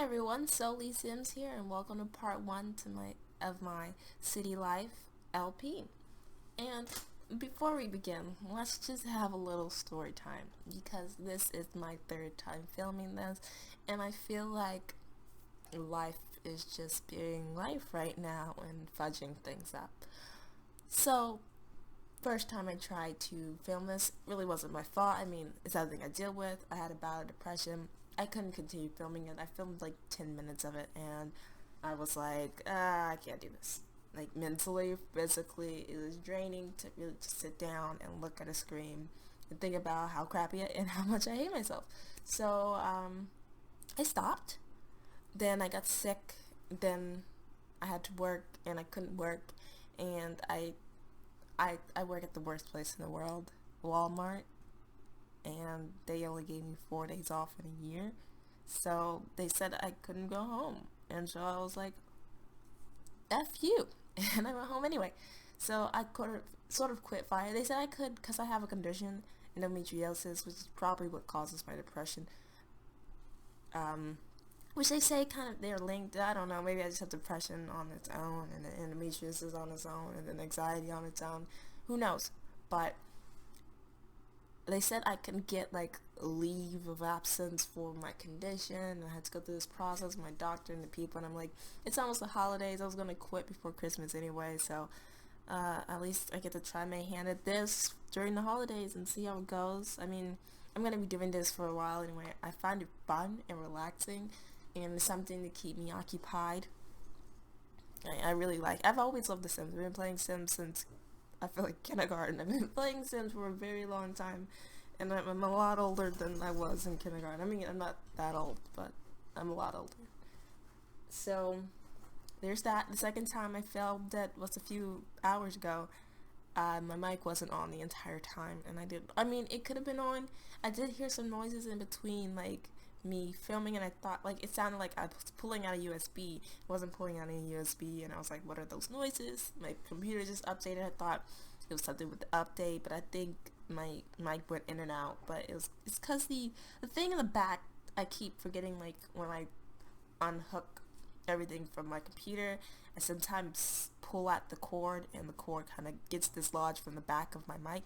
everyone, Lee Sims here, and welcome to part one of my City Life LP. And before we begin, let's just have a little story time because this is my third time filming this, and I feel like life is just being life right now and fudging things up. So, first time I tried to film this really wasn't my fault. I mean, it's something I deal with. I had a bout of depression. I couldn't continue filming it. I filmed like 10 minutes of it and I was like, I can't do this. Like mentally, physically, it was draining to really just sit down and look at a screen and think about how crappy and how much I hate myself. So I stopped. Then I got sick. Then I had to work and I couldn't work. And I work at the worst place in the world, Walmart. And they only gave me 4 days off in a year, so they said I couldn't go home, and so I was like, F you, and I went home anyway. So I sort of quit fire. They said I could because I have a condition, endometriosis, which is probably what causes my depression, which they say kind of they're linked. I don't know, maybe I just have depression on its own, and then endometriosis on its own, and then anxiety on its own, who knows, but they said I can get like leave of absence for my condition, and I had to go through this process with my doctor and the people, and I'm like, it's almost the holidays. I was gonna quit before Christmas anyway, so at least I get to try my hand at this during the holidays and see how it goes. I mean, I'm gonna be doing this for a while anyway. I find it fun and relaxing, and it's something to keep me occupied. I really like. I've always loved The Sims. I've been playing Sims since I feel like kindergarten. I've been playing Sims for a very long time, and I'm a lot older than I was in kindergarten. I mean, I'm not that old, but I'm a lot older. So, there's that. The second time I filmed that was a few hours ago. My mic wasn't on the entire time, and I mean, it could have been on. I did hear some noises in between, like, me filming, and I thought, like, it sounded like I was pulling out a USB. I wasn't pulling out any USB, and I was like, what are those noises? My computer just updated. I thought it was something with the update, but I think my mic went in and out. But it's because the thing in the back, I keep forgetting, like, when I unhook everything from my computer, I sometimes pull at the cord, and the cord kind of gets dislodged from the back of my mic.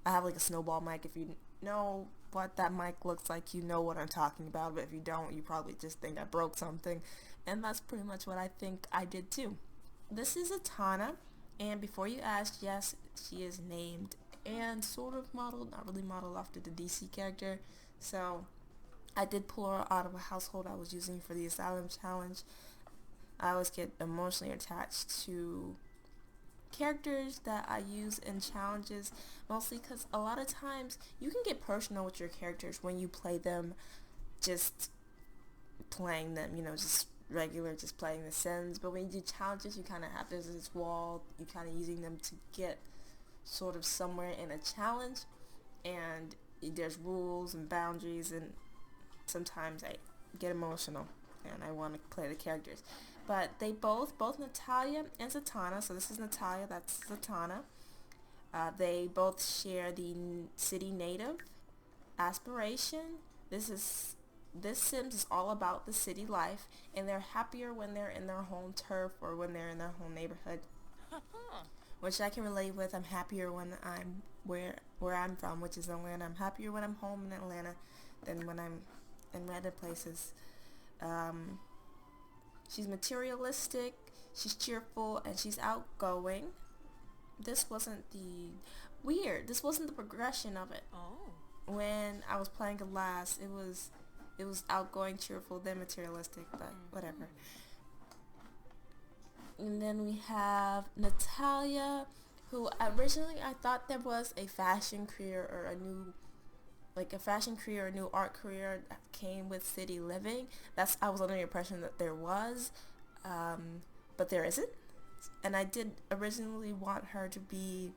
I have like a snowball mic. If you know what that mic looks like, you know what I'm talking about, but if you don't, you probably just think I broke something, and that's pretty much what I think I did too. This is Atana, and before you ask, yes, she is named and sort of modeled, not really modeled after the DC character, so I did pull her out of a household I was using for the Asylum Challenge. I always get emotionally attached to characters that I use in challenges, mostly because a lot of times you can get personal with your characters when you play them just playing them, just regular, just playing the Sims, but when you do challenges, you kind of have this wall, you kind of using them to get sort of somewhere in a challenge, and there's rules and boundaries, and sometimes I get emotional and I want to play the characters. But they both Natalia and Zatanna, so this is Natalia, that's Zatanna, they both share the city native aspiration. This Sims is all about the city life, and they're happier when they're in their home turf or when they're in their home neighborhood, which I can relate with. I'm happier when I'm where I'm from, which is Atlanta. I'm happier when I'm home in Atlanta than when I'm in random places. She's materialistic, she's cheerful, and she's outgoing. This wasn't the progression of it. Oh. When I was playing it last, it was outgoing, cheerful, then materialistic, but whatever. And then we have Natalia, who originally I thought there was a fashion career or a new art career that came with city living. I was under the impression that there was, but there isn't. And I did originally want her to be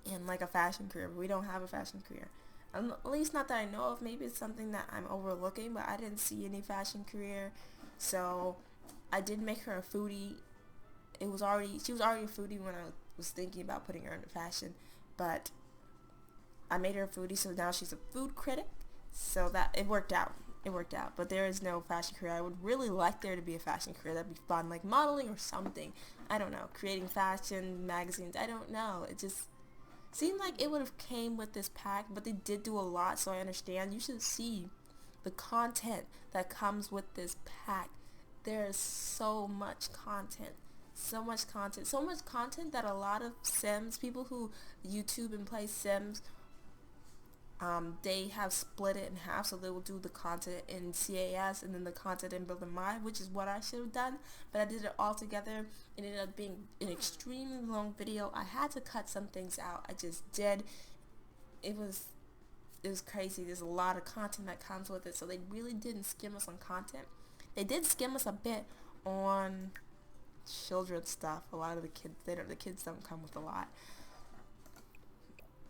in like a fashion career, but we don't have a fashion career. At least not that I know of. Maybe it's something that I'm overlooking, but I didn't see any fashion career. So I did make her a foodie. She was already a foodie when I was thinking about putting her into fashion, but I made her a foodie, so now she's a food critic, so that it worked out. it worked out. But there is no fashion career. I would really like there to be a fashion career. That'd be fun, like modeling or something. I don't know, creating fashion magazines. I don't know. It just seemed like it would have came with this pack, but they did do a lot, so I understand. You should see the content that comes with this pack. There is so much content. So much content. So much content that a lot of Sims, people who YouTube and play Sims, they have split it in half, so they will do the content in CAS and then the content in Build a My, which is what I should have done, but I did it all together. It ended up being an extremely long video. I had to cut some things out. I just did. It was crazy. There's a lot of content that comes with it, so they really didn't skim us on content. They did skim us a bit on children's stuff. A lot of the kids don't come with a lot,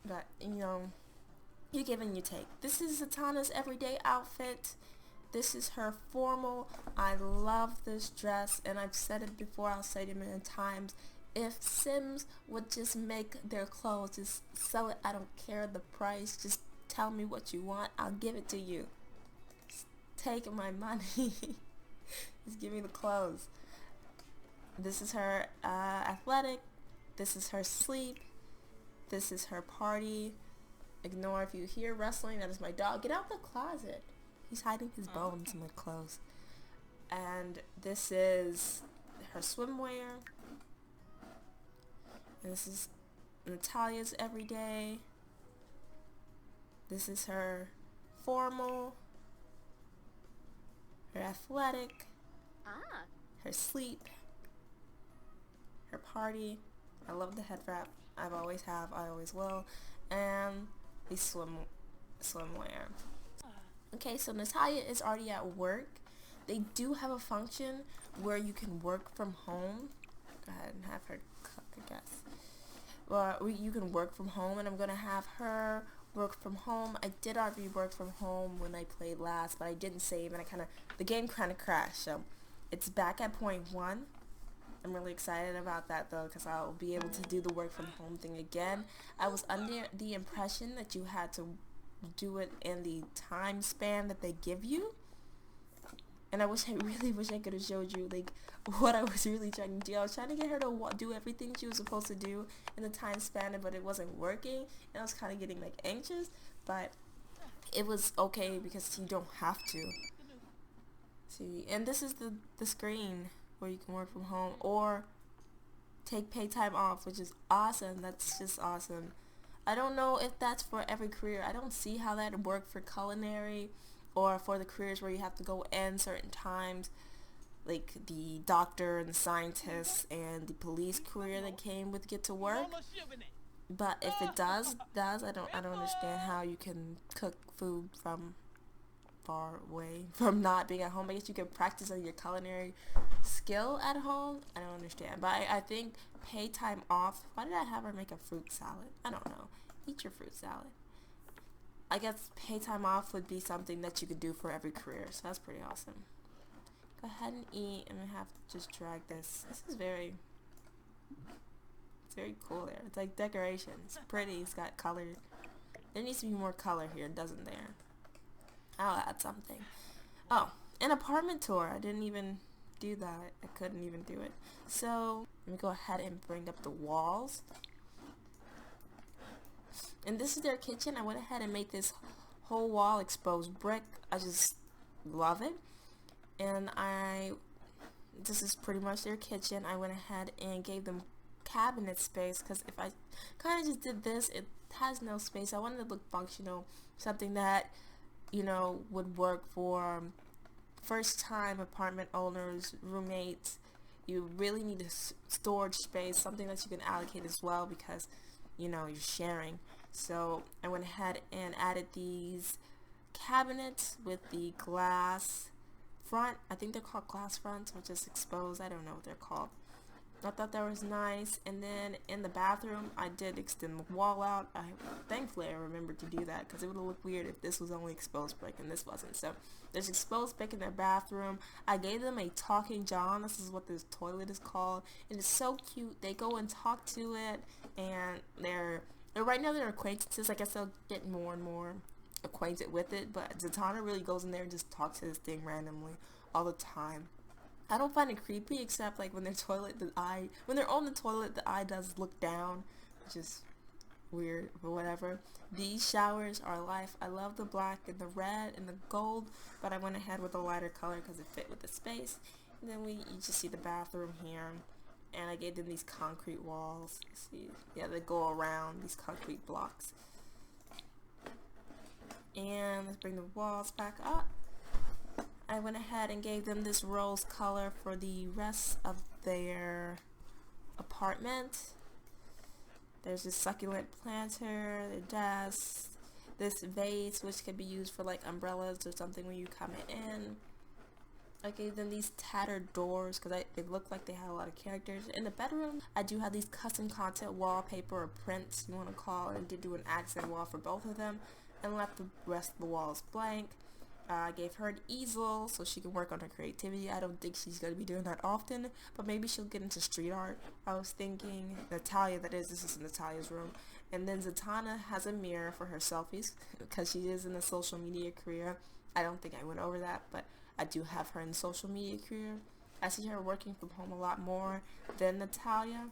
but you know, you give and you take. This is Zatanna's everyday outfit. This is her formal. I love this dress, and I've said it before, I'll say it a million times. If Sims would just make their clothes, just sell it, I don't care the price, just tell me what you want, I'll give it to you. Just take my money. Just give me the clothes. This is her athletic. This is her sleep. This is her party. Ignore if you hear rustling, that is my dog. Get out the closet. He's hiding his bones in my clothes. And this is her swimwear. And this is Natalia's everyday. This is her formal. Her athletic. Her sleep. Her party. I love the head wrap. I've always have. I always will. And the swimwear. Okay, so Natalia is already at work. They do have a function where you can work from home. Go ahead and have her cook, I guess. Well, you can work from home, and I'm going to have her work from home. I did already work from home when I played last, but I didn't save, and the game kind of crashed. So it's back at point 1. I'm really excited about that though, because I'll be able to do the work from home thing again. I was under the impression that you had to do it in the time span that they give you, and I really wish I could have showed you like what I was really trying to do. I was trying to get her to do everything she was supposed to do in the time span, but it wasn't working, and I was kind of getting like anxious, but it was okay because you don't have to. See, and this is the screen where you can work from home or take paid time off, which is awesome. That's just awesome. I don't know if that's for every career. I don't see how that would work for culinary or for the careers where you have to go in certain times, like the doctor and the scientist and the police career that came with Get to Work. But if it does, I don't understand how you can cook food from far away from not being at home. I guess you can practice on your culinary skill at home. I don't understand, but I think pay time off. Why did I have her make a fruit salad? I don't know. Eat your fruit salad. I guess pay time off would be something that you could do for every career, so that's pretty awesome. Go ahead and eat. I'm gonna have to just drag this. This is very cool there. It's like decoration. It's pretty. It's got color. There needs to be more color here, doesn't there? I'll add something. Oh, an apartment tour. I didn't even do that. I couldn't even do it. So let me go ahead and bring up the walls. And this is their kitchen. I went ahead and made this whole wall exposed brick. I just love it. And this is pretty much their kitchen. I went ahead and gave them cabinet space, because if I kind of just did this, it has no space. I wanted to look functional, something that, you know, would work for first time apartment owners, roommates. You really need a storage space, something that you can allocate as well, because, you know, you're sharing. So I went ahead and added these cabinets with the glass front. I think they're called glass fronts, which is exposed. I don't know what they're called. I thought that was nice. And then in the bathroom, I did extend the wall out. Thankfully I remembered to do that, because it would have looked weird if this was only exposed brick and this wasn't. So there's exposed brick in their bathroom. I gave them a talking John. This is what this toilet is called, and it's so cute. They go and talk to it, and right now they're acquaintances. I guess they'll get more and more acquainted with it, but Zatanna really goes in there and just talks to this thing randomly all the time. I don't find it creepy, except like when when they're on the toilet, the eye does look down, which is weird, but whatever. These showers are life. I love the black and the red and the gold, but I went ahead with a lighter color because it fit with the space. And then you just see the bathroom here, and I gave them these concrete walls. See, yeah, they go around these concrete blocks. And let's bring the walls back up. I went ahead and gave them this rose color for the rest of their apartment. There's this succulent planter, the desk, this vase which can be used for like umbrellas or something when you come in. I gave them these tattered doors because it looked like they had a lot of characters. In the bedroom, I do have these custom content wallpaper or prints, you want to call it, and did do an accent wall for both of them and left the rest of the walls blank. I gave her an easel so she can work on her creativity. I don't think she's going to be doing that often, but maybe she'll get into street art. I was thinking, Natalia, this is Natalia's room. And then Zatanna has a mirror for her selfies because she is in a social media career. I don't think I went over that, but I do have her in social media career. I see her working from home a lot more than Natalia.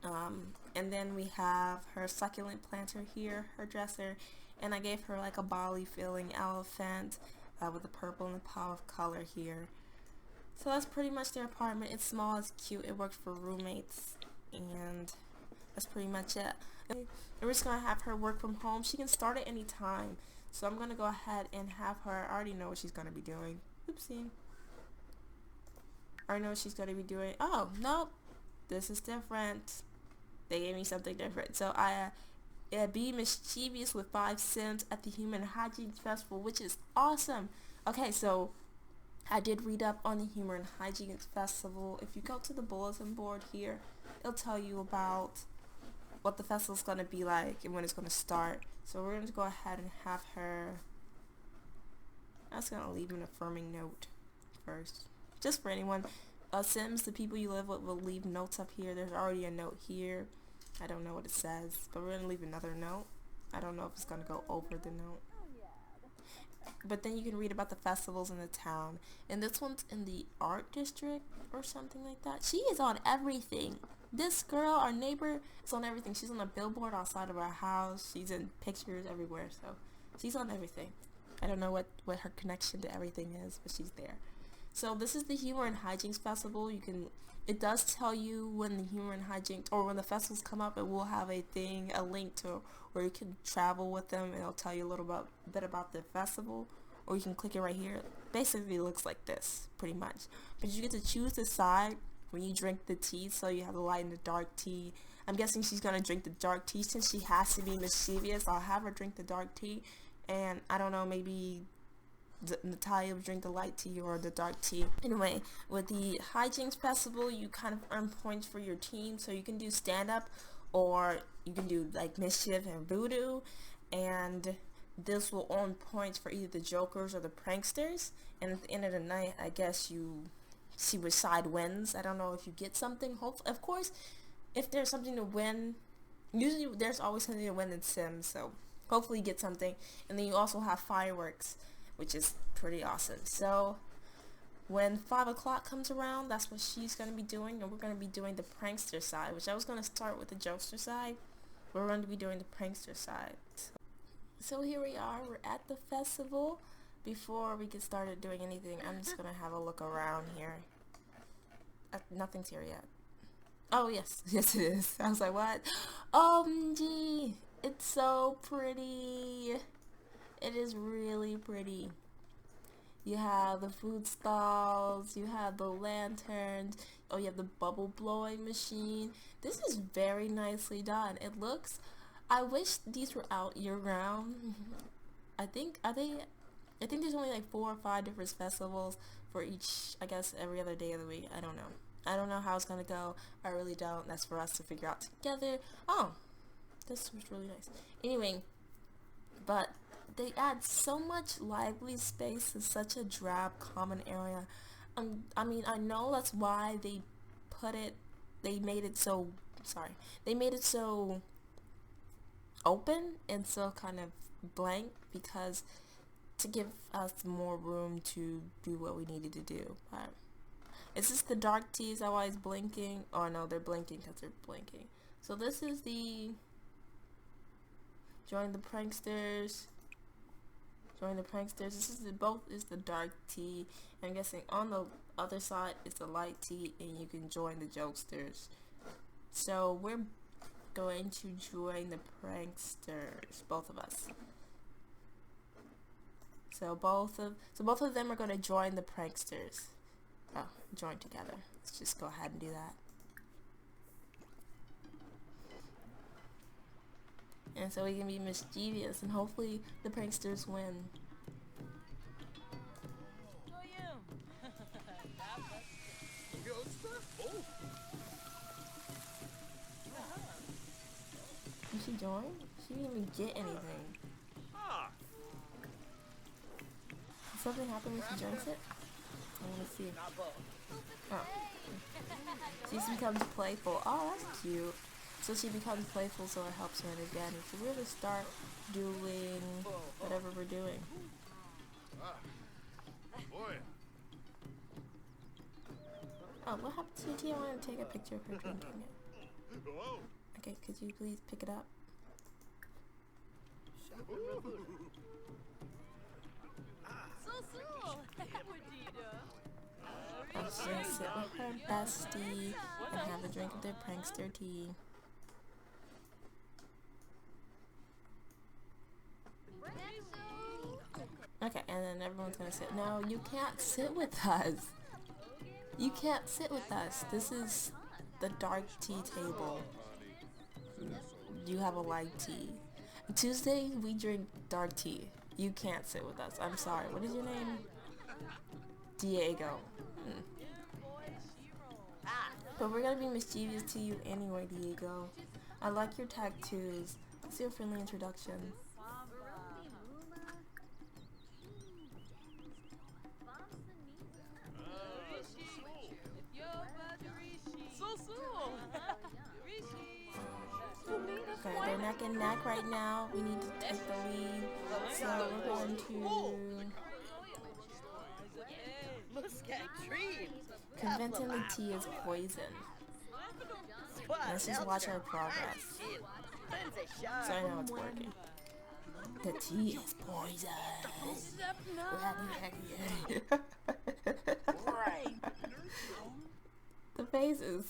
And then we have her succulent planter here, her dresser, and I gave her like a Bali feeling elephant with the purple and the pop of color here. So that's pretty much their apartment. It's small, it's cute, it works for roommates, and that's pretty much it. And we're just gonna have her work from home. She can start at any time. So I'm gonna go ahead and have her, I already know what she's gonna be doing. Oopsie. I already know what she's gonna be doing. Oh, nope. This is different. They gave me something different. So be mischievous with 5 Sims at the Human Hygiene Festival, which is awesome. Okay, so I did read up on the Human Hygiene Festival. If you go to the bulletin board here, it'll tell you about what the festival's going to be like and when it's going to start. So we're going to go ahead and have her, I'm just going to leave an affirming note first, just for anyone. Sims, the people you live with, will leave notes up here. There's already a note here. I don't know what it says, but we're going to leave another note. I don't know if it's going to go over the note. But then you can read about the festivals in the town. And this one's in the art district or something like that. She is on everything. This girl, our neighbor, is on everything. She's on a billboard outside of our house. She's in pictures everywhere. So she's on everything. I don't know what her connection to everything is, but she's there. So this is the Humor and Hijinks Festival. It does tell you when the Humor and Hijinks, or when the festivals come up, it will have a link to where you can travel with them, and it'll tell you a little bit about the festival, or you can click it right here. Basically, it looks like this, pretty much. But you get to choose the side when you drink the tea, so you have the light and the dark tea. I'm guessing she's gonna drink the dark tea since she has to be mischievous. I'll have her drink the dark tea, and I don't know, maybe Natalia would drink the light tea or the dark tea. Anyway, with the Hijinks Festival, you kind of earn points for your team, so you can do stand-up, or you can do like mischief and voodoo, and this will earn points for either the jokers or the pranksters. And at the end of the night, I guess you see which side wins. I don't know if you get something. Of course, if there's something to win, usually there's always something to win in Sims, so hopefully you get something. And then you also have fireworks, which is pretty awesome. So when 5 o'clock comes around, that's what she's going to be doing, and we're going to be doing the prankster side, which I was going to start with the jokester side. We're going to be doing the prankster side. So here we are, we're at the festival. Before we get started doing anything, I'm just going to have a look around here. Nothing's here yet. Oh yes, yes it is. I was like, what? OMG, it's so pretty. It is really pretty. You have the food stalls, you have the lanterns, oh, you have the bubble blowing machine. This is very nicely done. It looks, I wish these were out year round. I think there's only like 4 or 5 different festivals for each, I guess, every other day of the week. I don't know how it's gonna go. I really don't. That's for us to figure out together. Oh, this was really nice. Anyway, but they add so much lively space in such a drab common area. I mean, I know that's why they made it so open and so kind of blank because to give us more room to do what we needed to do. But is this the dark tea? Is that why it's blinking? Oh no, they're blinking because they're blinking. So this is the join the pranksters. Join the pranksters. This is both is the dark tea. I'm guessing on the other side is the light tea, and you can join the jokesters. So we're going to join the pranksters, both of us. So both of them are going to join the pranksters. Oh, join together. Let's just go ahead and do that. And so we can be mischievous, and hopefully the pranksters win. Did she join? She didn't even get anything. Did something happen when she joins it? I want to see. Oh. She becomes playful. Oh, that's cute. So she becomes playful, so it helps her an advantage. So we're going to start doing whatever we're doing. Oh, what happened to your tea? I want to take a picture of her drinking it. Okay, could you please pick it up? I'm just gonna sit with her bestie and have a drink of their prankster tea. Okay, and then everyone's gonna sit. No, you can't sit with us. You can't sit with us. This is the dark tea table. You have a light tea. Tuesday, we drink dark tea. You can't sit with us. I'm sorry. What is your name? Diego. But we're gonna be mischievous to you anyway, Diego. I like your tattoos. Let's do a friendly introduction. Okay, they're neck and neck right now. We need to take the lead. So we're going to convince him the tea is poison. Let's just watch our progress. So I know it's working. The tea is poison. The faces.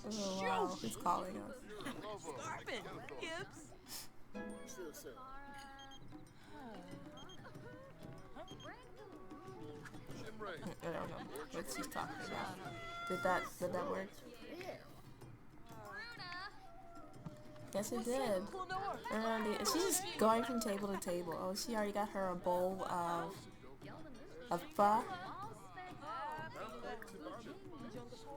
Oh wow, who's calling us? I don't know what she's talking about. Did that work? Yes, it did. She's just going from table to table. Oh, she already got her a bowl of pho.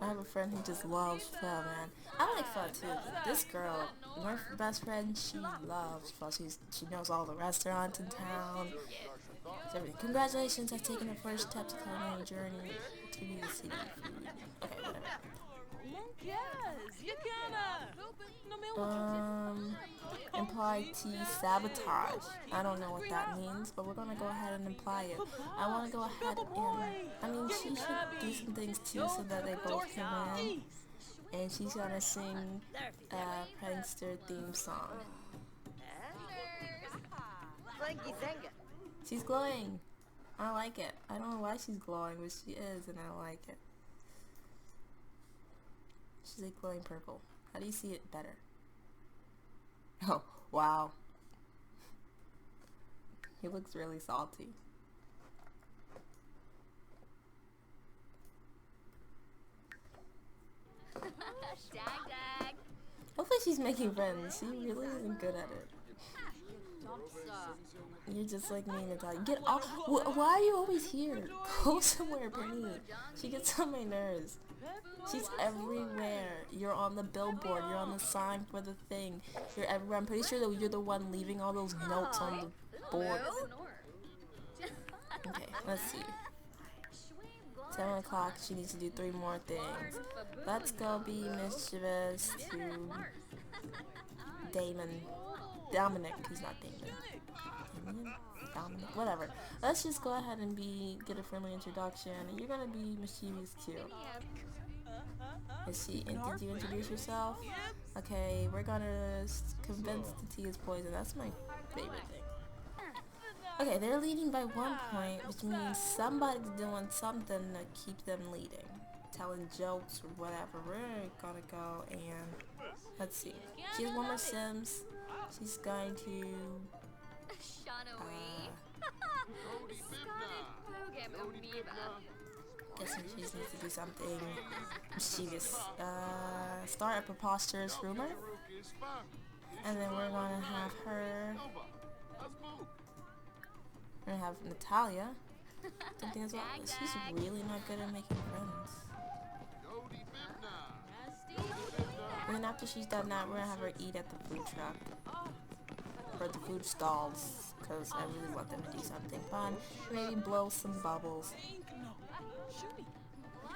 I have a friend who just loves pho, man. I like pho too. This girl, my best friend, she loves pho. She knows all the restaurants in town. Congratulations, I've taken the first step to culinary journey to the city food. Okay, whatever. Imply tea sabotage. I don't know what that means, but we're gonna go ahead and imply it. I want to go ahead and, I mean, she should do some things too so that they both can win. And she's gonna sing a prankster theme song. She's glowing. I like it. I don't know why she's glowing, but she is, and I like it. She's like glowing purple. How do you see it better? Oh, wow. He looks really salty. Hopefully she's making friends. She really isn't good at it. You're just like me, Natalia. Get off. Why are you always here? Go somewhere, Penny. She gets on my nerves. She's everywhere. You're on the billboard. You're on the sign for the thing. You're everywhere. I'm pretty sure that you're the one leaving all those notes on the board. Okay, let's see. 7 o'clock. She needs to do 3 more things. Let's go be mischievous to Damon. Dominic, he's not Damon. Damien? Dominic, whatever. Let's just go ahead and get a friendly introduction. You're gonna be mischievous too. Is she? And did you introduce yourself? Okay, we're gonna convince the tea is poison. That's my favorite thing. Okay, they're leading by 1 point, which means somebody's doing something to keep them leading. Telling jokes or whatever. We're gonna go and let's see. She has one more Sims. She's going to guessing she needs to do something mischievous. Start a preposterous rumor. And then we're gonna have her. We're gonna have Natalia. Something as well. She's really not good at making friends. And then after she's done that, we're gonna have her eat at the food truck. Or the food stalls. Because I really want them to do something fun. Maybe blow some bubbles.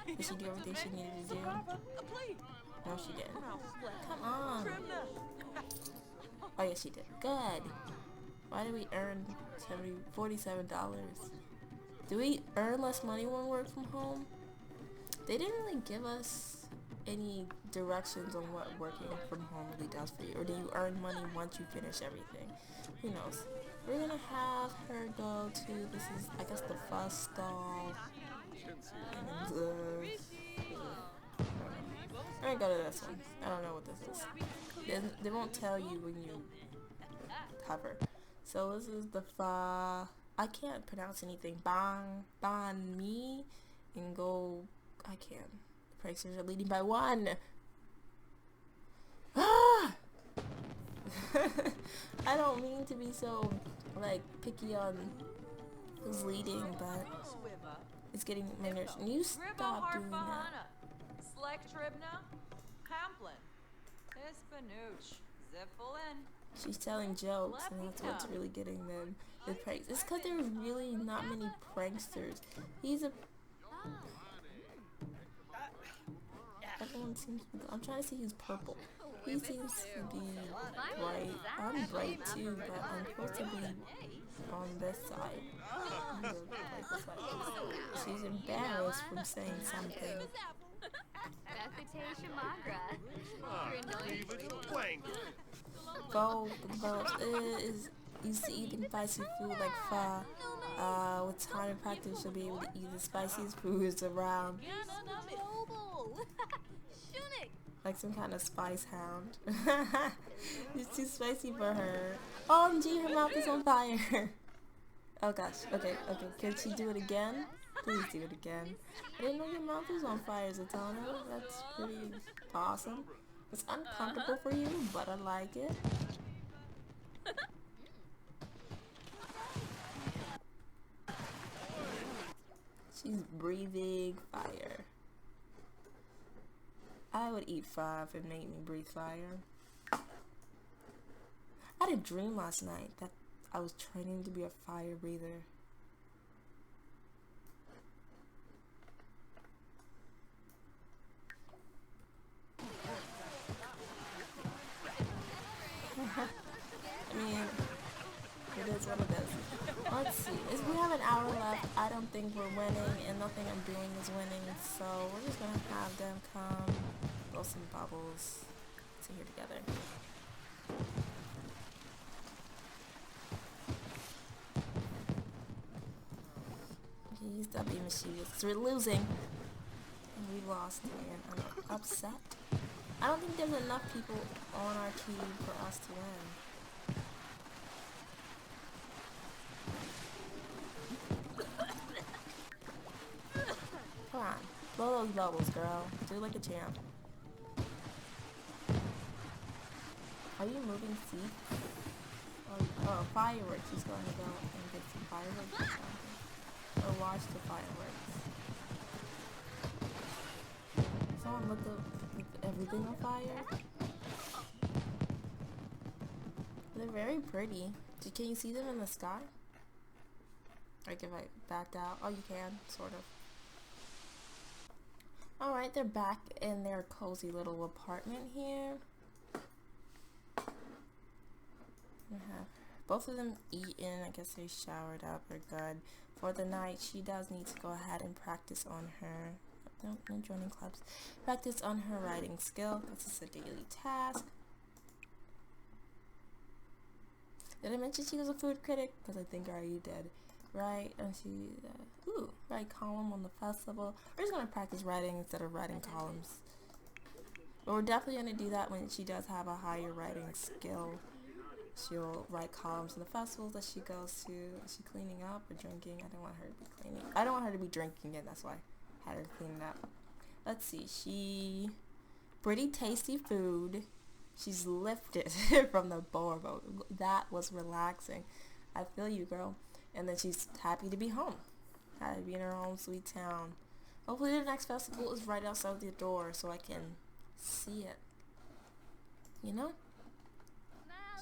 Did she do everything she needed to do? No, she didn't. Come on. Oh, yes, she did. Good. Why did we earn $47? Do we earn less money when we work from home? They didn't really give us any directions on what working from home really does for you. Or do you earn money once you finish everything? Who knows? We're gonna have her go to, this is, I guess, the fuzz stall. And, we're gonna go to this one. I don't know what this is. They won't tell you when you hover. So this is the I can't pronounce anything. Ban mi and go. I can. The pranksters are leading by 1. Ah! I don't mean to be so like picky on who's leading, but it's getting my nerves. And you stop doing that. She's telling jokes, and that's what's really getting them the pranks. It's because there are really not many pranksters. Everyone seems to be, I'm trying to see who's purple. He seems to be bright. I'm bright too, but I'm supposed to be on this side. She's embarrassed from saying something. Go, is used to eating spicy food like pho. With time and practice, she'll be able to eat the spiciest foods around. Like some kind of spice hound. It's too spicy for her. OMG, her mouth is on fire. Oh gosh, okay. Can she do it again? Please do it again. I didn't know your mouth was on fire, Zatanna. That's pretty awesome. It's uncomfortable for you, but I like it. She's breathing fire. I would eat 5 and make me breathe fire. I had a dream last night that I was training to be a fire breather. I mean, it is what it is. Let's see. We have an hour left. I don't think we're winning, and nothing I'm doing is winning. So we're just gonna have them come, blow some bubbles, sit here together. Okay, you stop being mischievous. So we're losing, and we lost, and I'm upset. I don't think there's enough people on our team for us to win. Come on, blow those bubbles, girl. Do it like a champ. Are you moving seats? Oh, fireworks. She's going to go and get some fireworks or something. Or watch the fireworks. Someone look at everything on fire. They're very pretty. Can you see them in the sky? Like if I backed out? Oh, you can, sort of. Alright, they're back in their cozy little apartment here. Both of them eaten. I guess they showered up. They're good. For the night, she does need to go ahead and practice on her. No joining clubs. Practice on her writing skill. This is a daily task. Did I mention she was a food critic? Because I think I already did. Right? And she, write column on the festival. We're just going to practice writing instead of writing columns. But we're definitely going to do that when she does have a higher writing skill. She'll write columns in the festivals that she goes to. Is she cleaning up or drinking? I don't want her to be cleaning. I don't want her to be drinking it. That's why I had her clean it up. Let's see. Pretty tasty food. She's lifted from the board. That was relaxing. I feel you, girl. And then she's happy to be home. Happy to be in her home sweet town. Hopefully the next festival is right outside the door so I can see it. You know?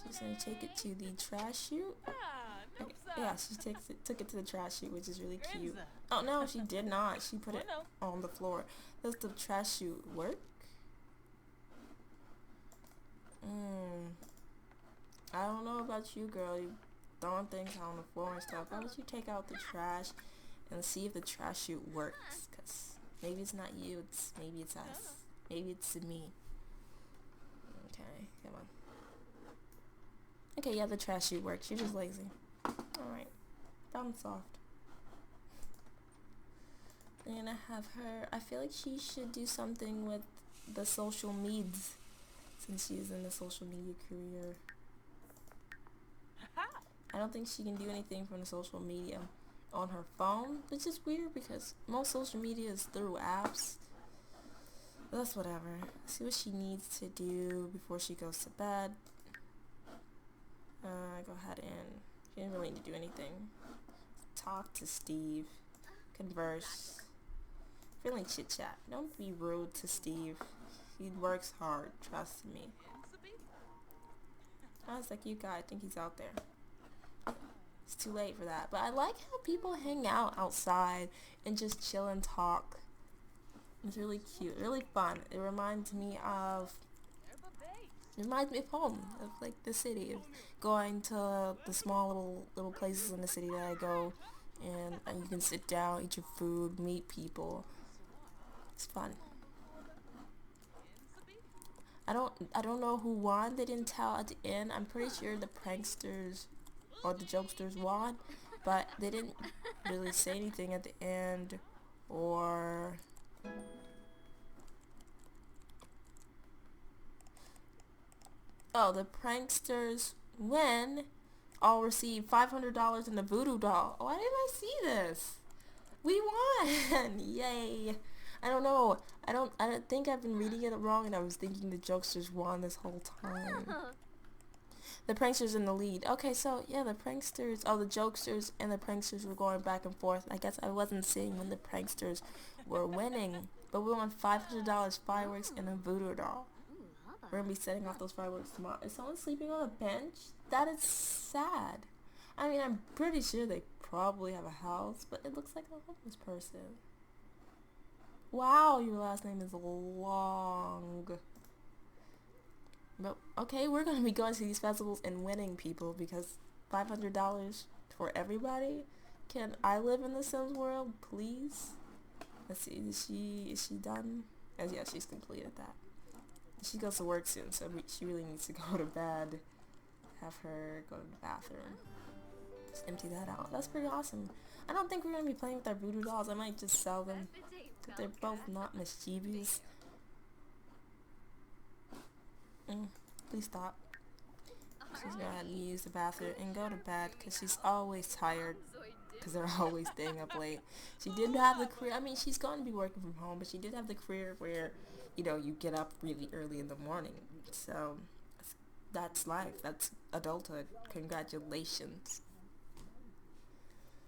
She's going to take it to the trash chute. Okay. Yeah, she took it to the trash chute, which is really cute. Oh, no, she did not. She put it on the floor. Does the trash chute work? I don't know about you, girl. You throwing things on the floor and stuff. Why don't you take out the trash and see if the trash chute works? Because maybe it's not you. Maybe it's us. Maybe it's me. Okay, come on. Okay, yeah, the trash chute works. You're just lazy. Alright. Problem solved. I'm gonna have her... I feel like she should do something with the social meds since she's in the social media career. I don't think she can do anything from the social media on her phone, which is weird because most social media is through apps. But that's whatever. See what she needs to do before she goes to bed. Go ahead and... She didn't really need to do anything. Talk to Steve. Converse. Friendly chit-chat. Don't be rude to Steve. He works hard. Trust me. I was like, you guy, I think he's out there. It's too late for that. But I like how people hang out outside and just chill and talk. It's really cute. Really fun. It reminds me of home, of like the city, of going to the small little places in the city that I go, and you can sit down, eat your food, meet people. It's fun. I don't know who won. They didn't tell at the end. I'm pretty sure the pranksters or the jokesters won, but they didn't really say anything at the end or... Oh, the pranksters win. All receive $500 in the voodoo doll. Why didn't I see this? We won! Yay! I don't know. I don't think I've been reading it wrong, and I was thinking the jokesters won this whole time. The pranksters in the lead. Okay, so yeah, the pranksters, the jokesters and the pranksters were going back and forth. I guess I wasn't seeing when the pranksters were winning, but we won $500 fireworks and a voodoo doll. We're gonna be setting off those fireworks tomorrow. Is someone sleeping on a bench? That is sad. I mean, I'm pretty sure they probably have a house, but it looks like a homeless person. Wow, your last name is long. But okay, we're gonna be going to these festivals and winning, people, because $500 for everybody. Can I live in the Sims world, please? Let's see. Is she done? Yeah, she's completed that. She goes to work soon, so she really needs to go to bed. Have her go to the bathroom. Just empty that out. That's pretty awesome. I don't think we're going to be playing with our voodoo dolls. I might just sell them. Because they're both not mischievous. Please stop. She's going to use the bathroom and go to bed because she's always tired. Because they're always staying up late. She did have the career. I mean, she's going to be working from home, but she did have the career where... You know, you get up really early in the morning. So, that's life. That's adulthood. Congratulations.